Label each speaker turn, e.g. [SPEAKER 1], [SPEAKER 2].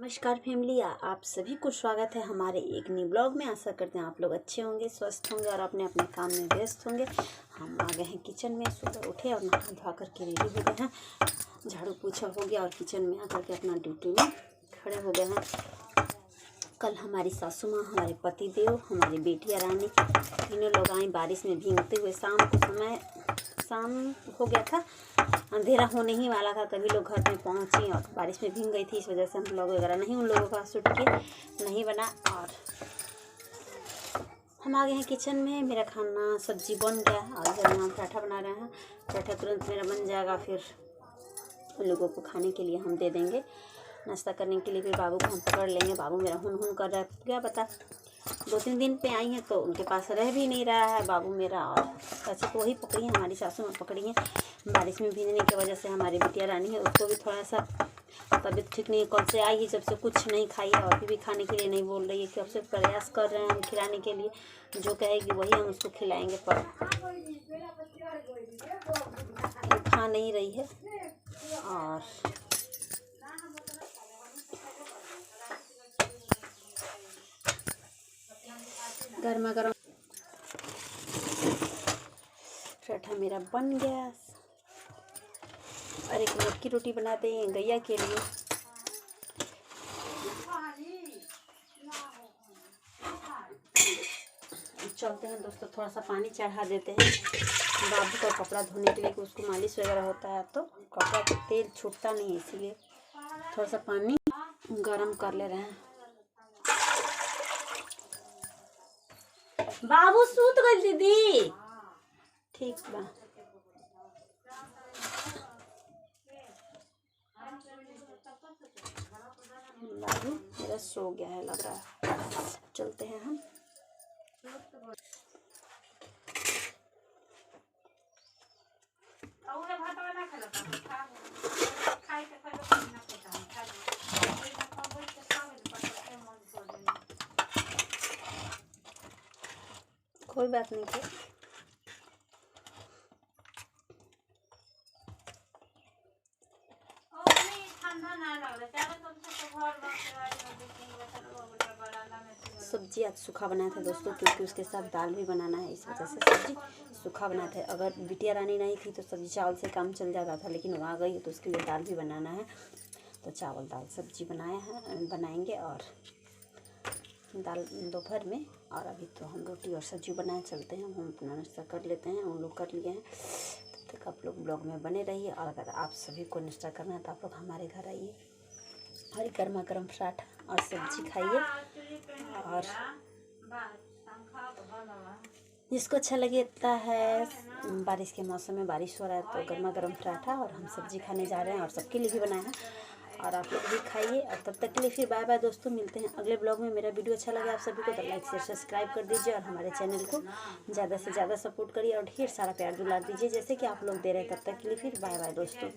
[SPEAKER 1] नमस्कार फैमिली, आप सभी को स्वागत है हमारे एक नई ब्लॉग में। आशा करते हैं आप लोग अच्छे होंगे, स्वस्थ होंगे और अपने अपने काम में व्यस्त होंगे। हम आ गए हैं किचन में। सुबह उठे और नहा धोआ करके रेडी हो गए हैं। झाड़ू पोछा हो गया और किचन में आकर के अपना ड्यूटी में खड़े हो गए हैं। कल हमारी सासू माँ, हमारे पति देव, हमारी बेटियाँ रानी तीनों लोग आई बारिश में भीगते हुए। शाम हो गया था, अंधेरा होने ही वाला था, तभी लोग घर में पहुंची और बारिश में भीग गई थी। इस वजह से हम ब्लॉग वगैरह नहीं उन लोगों का शूट किए, नहीं बना। और हम आ गए हैं किचन में। मेरा खाना सब्जी बन गया और जब हम पराठा बना रहे हैं, पराठा तुरंत मेरा बन जाएगा, फिर उन लोगों को खाने के लिए हम दे देंगे। नाश्ता करने के लिए फिर बाबू को हम पकड़ लेंगे। बाबू मेरा हुन कर रहा है, क्या पता 2-3 दिन पे आई हैं तो उनके पास रह भी नहीं रहा है बाबू मेरा। और वैसे तो वही पकड़ी है, हमारी सासू माँ पकड़ी हैं। बारिश में भीगने की वजह से हमारी बिटिया रानी है, उसको भी थोड़ा सा तबीयत ठीक नहीं है। कल से आई है, जब से कुछ नहीं खाई है और अभी भी खाने के लिए नहीं बोल रही है। कि अब से प्रयास कर रहे हैं हम खिलाने के लिए, जो कहेगी वही हम उसको खिलाएंगे, पर खा नहीं रही है। और गर्मा गर्म पराठा मेरा बन गया। और एक मक्की रोटी बनाते हैं गैया के लिए। चलते हैं दोस्तों, थोड़ा सा पानी चढ़ा देते हैं बाबू का कपड़ा धोने के लिए, कि उसको मालिश वगैरह होता है तो कपड़ा तेल छूटता नहीं है, इसीलिए थोड़ा सा पानी गरम कर ले रहे हैं। बाबू सूत गई दीदी, ठीक बा। बाबू मेरा सो गया है लग रहा है। चलते हैं हम। कोई बात नहीं थी। सब्जी आज सूखा बनाया था दोस्तों, क्योंकि उसके साथ दाल भी बनाना है, इस वजह से सब्जी सूखा बनाया था। अगर बिटिया रानी नहीं थी तो सब्जी चावल से काम चल जाता था, लेकिन वो आ गई है तो उसके लिए दाल भी बनाना है। तो चावल दाल सब्जी बनाएंगे और दाल दोपहर में। और अभी तो हम रोटी और सब्जी बनाए चलते हैं। हम अपना नाश्ता कर लेते हैं, उन लोग कर लिए हैं। तब तक आप लोग ब्लॉग में बने रहिए। और अगर आप सभी को नाश्ता करना है तो आप लोग हमारे घर आइए और गर्मा गर्म पराठा और सब्जी खाइए। और जिसको अच्छा लगता है, बारिश के मौसम में बारिश हो रहा है तो गर्मा गर्म पराठा और हम सब्जी खाने जा रहे हैं और सबके लिए भी बनाया है। और आप लोग भी खाइए। और तब तक के लिए फिर बाय बाय दोस्तों, मिलते हैं अगले ब्लॉग में। मेरा वीडियो अच्छा लगे आप सभी को तो लाइक शेयर सब्सक्राइब कर दीजिए और हमारे चैनल को ज़्यादा से ज़्यादा सपोर्ट करिए और ढेर सारा प्यार दुलार दीजिए जैसे कि आप लोग दे रहे हैं। तब तक के लिए फिर बाय बाय दोस्तों।